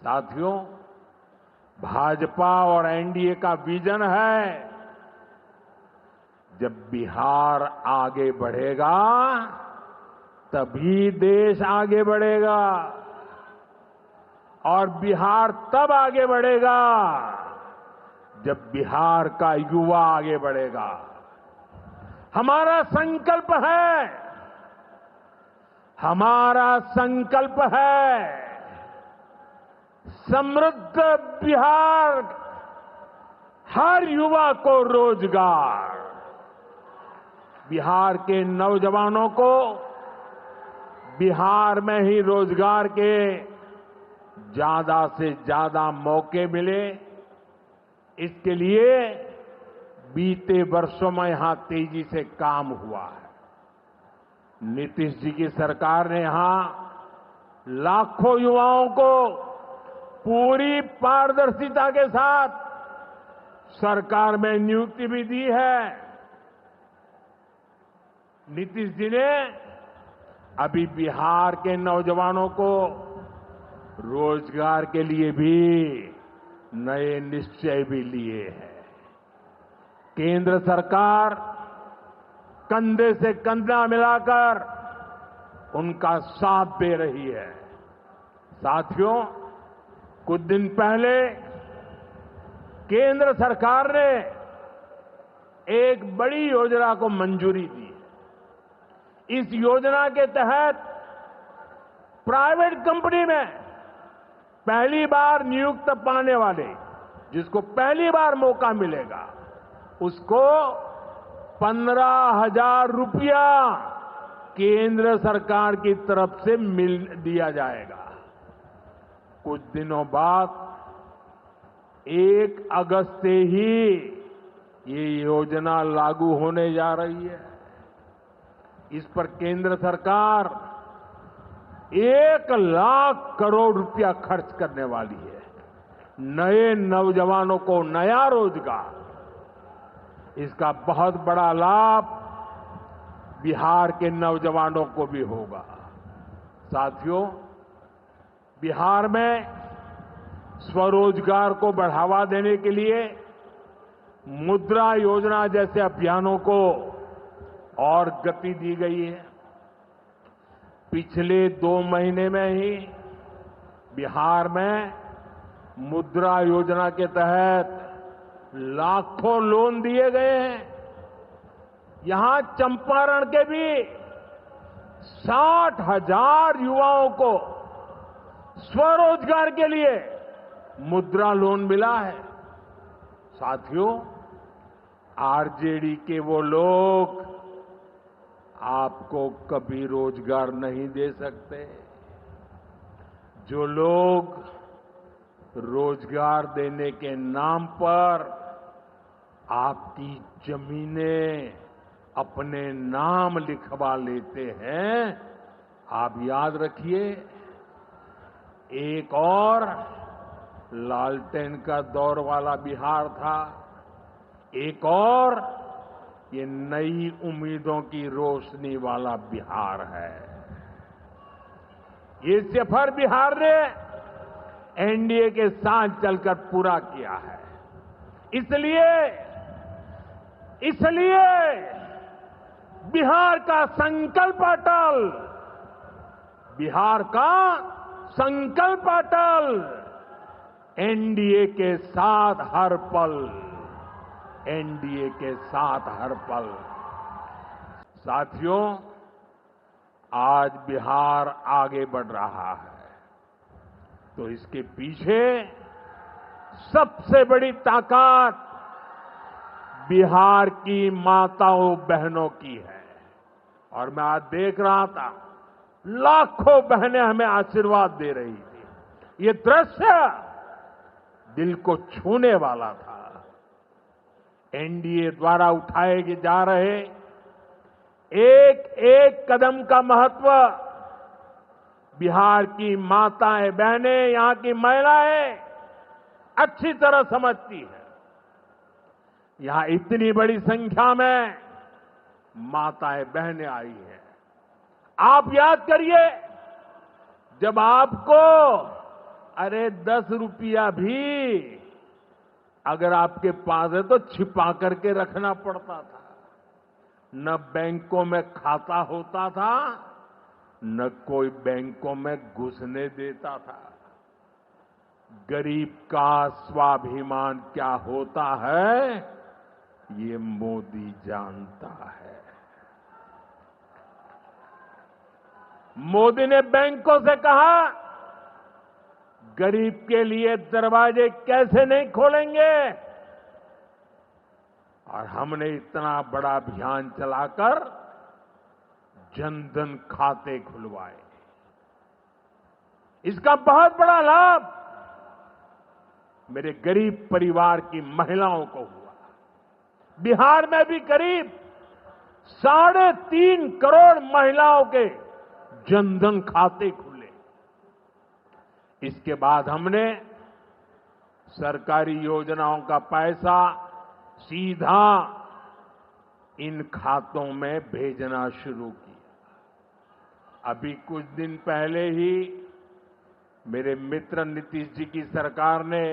साथियों, भाजपा और एनडीए का विजन है, जब बिहार आगे बढ़ेगा तभी देश आगे बढ़ेगा, और बिहार तब आगे बढ़ेगा जब बिहार का युवा आगे बढ़ेगा। हमारा संकल्प है समृद्ध बिहार, हर युवा को रोजगार, बिहार के नौजवानों को बिहार में ही रोजगार के ज्यादा से ज्यादा मौके मिले, इसके लिए बीते वर्षों में यहां तेजी से काम हुआ है। नीतीश जी की सरकार ने यहां लाखों युवाओं को पूरी पारदर्शिता के साथ सरकार में नियुक्ति भी दी है। नीतीश जी ने अभी बिहार के नौजवानों को रोजगार के लिए भी नए निश्चय भी लिए हैं। केंद्र सरकार कंधे से कंधा मिलाकर उनका साथ दे रही है। साथियों, कुछ दिन पहले केंद्र सरकार ने एक बड़ी योजना को मंजूरी दी। इस योजना के तहत प्राइवेट कंपनी में पहली बार नियुक्त पाने वाले, जिसको पहली बार मौका मिलेगा, उसको 15,000 रुपया केंद्र सरकार की तरफ से दिया जाएगा। कुछ दिनों बाद 1 अगस्त से ही ये योजना लागू होने जा रही है। इस पर केंद्र सरकार 1 लाख करोड़ रुपया खर्च करने वाली है। नए नौजवानों को नया रोजगार, इसका बहुत बड़ा लाभ बिहार के नौजवानों को भी होगा। साथियों, बिहार में स्वरोजगार को बढ़ावा देने के लिए मुद्रा योजना जैसे अभियानों को और गति दी गई है। पिछले 2 महीने में ही बिहार में मुद्रा योजना के तहत लाखों लोन दिए गए हैं। यहां चंपारण के भी 60,000 युवाओं को स्वरोजगार के लिए मुद्रा लोन मिला है। साथियों, आरजेडी के वो लोग आपको कभी रोजगार नहीं दे सकते। जो लोग रोजगार देने के नाम पर आपकी जमीनें अपने नाम लिखवा लेते हैं, आप याद रखिए, एक और लालटेन का दौर वाला बिहार था, एक और ये नई उम्मीदों की रोशनी वाला बिहार है। ये सफर बिहार ने एनडीए के साथ चलकर पूरा किया है। इसलिए बिहार का संकल्प अटल, बिहार का संकल्प अटल, एनडीए के साथ हर पल, एनडीए के साथ हर पल। साथियों, आज बिहार आगे बढ़ रहा है तो इसके पीछे सबसे बड़ी ताकत बिहार की माताओं बहनों की है। और मैं आज देख रहा था, लाखों बहनें हमें आशीर्वाद दे रही थी। ये दृश्य दिल को छूने वाला था। एनडीए द्वारा उठाए जा रहे एक एक कदम का महत्व बिहार की माताएं बहनें, यहां की महिलाएं अच्छी तरह समझती है। यहां इतनी बड़ी संख्या में माताएं बहनें आई हैं। आप याद करिए, जब आपको अरे 10 रुपया भी अगर आपके पास है तो छिपा करके रखना पड़ता था। न बैंकों में खाता होता था, न कोई बैंकों में घुसने देता था। गरीब का स्वाभिमान क्या होता है, ये मोदी जानता है। मोदी ने बैंकों से कहा, गरीब के लिए दरवाजे कैसे नहीं खोलेंगे, और हमने इतना बड़ा अभियान चलाकर जनधन खाते खुलवाए। इसका बहुत बड़ा लाभ मेरे गरीब परिवार की महिलाओं को हुआ। बिहार में भी करीब 3.5 करोड़ महिलाओं के जनधन खाते खुले। इसके बाद हमने सरकारी योजनाओं का पैसा सीधा इन खातों में भेजना शुरू किया। अभी कुछ दिन पहले ही मेरे मित्र नीतीश जी की सरकार ने,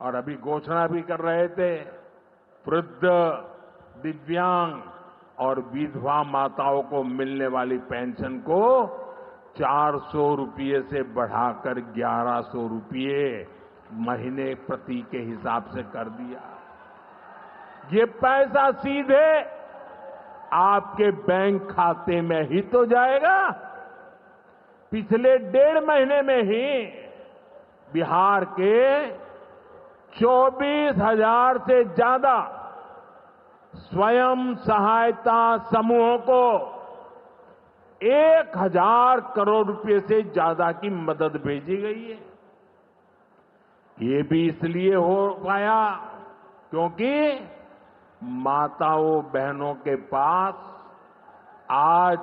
और अभी घोषणा भी कर रहे थे, वृद्ध, दिव्यांग और विधवा माताओं को मिलने वाली पेंशन को 400 रुपये से बढ़ाकर 1100 रुपये महीने प्रति के हिसाब से कर दिया। ये पैसा सीधे आपके बैंक खाते में ही तो जाएगा। पिछले 1.5 महीने में ही बिहार के 24,000 से ज्यादा स्वयं सहायता समूहों को 1,000 करोड़ रुपए से ज्यादा की मदद भेजी गई है। ये भी इसलिए हो पाया क्योंकि माताओं बहनों के पास आज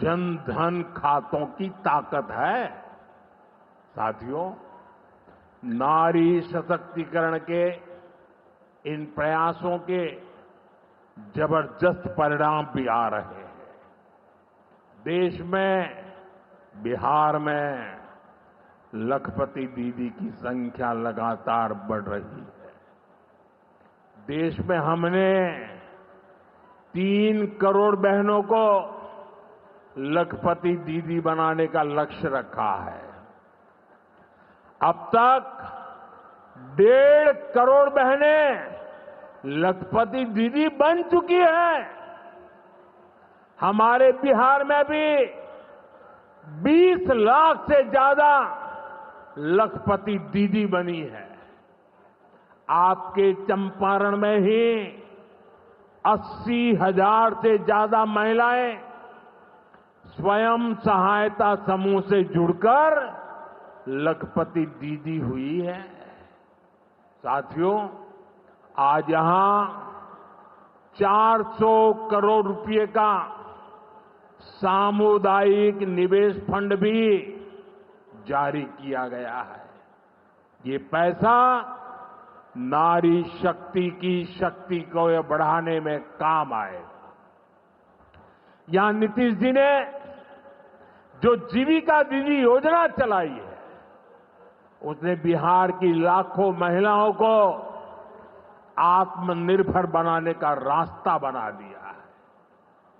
जनधन खातों की ताकत है। साथियों, नारी सशक्तिकरण के इन प्रयासों के जबरदस्त परिणाम भी आ रहे हैं। देश में, बिहार में लखपति दीदी की संख्या लगातार बढ़ रही है। देश में हमने 3 करोड़ बहनों को लखपति दीदी बनाने का लक्ष्य रखा है। अब तक 1.5 करोड़ बहनें लखपति दीदी बन चुकी हैं। हमारे बिहार में भी 20 लाख से ज्यादा लखपति दीदी बनी है। आपके चंपारण में ही 80,000 से ज्यादा महिलाएं स्वयं सहायता समूह से जुड़कर लखपति दीदी हुई है। साथियों, आज यहां 400 करोड़ रुपए का सामुदायिक निवेश फंड भी जारी किया गया है। ये पैसा नारी शक्ति की शक्ति को बढ़ाने में काम आए। यहां नीतीश जी ने जो जीविका दीदी योजना चलाई है, उसने बिहार की लाखों महिलाओं को आत्मनिर्भर बनाने का रास्ता बना दिया।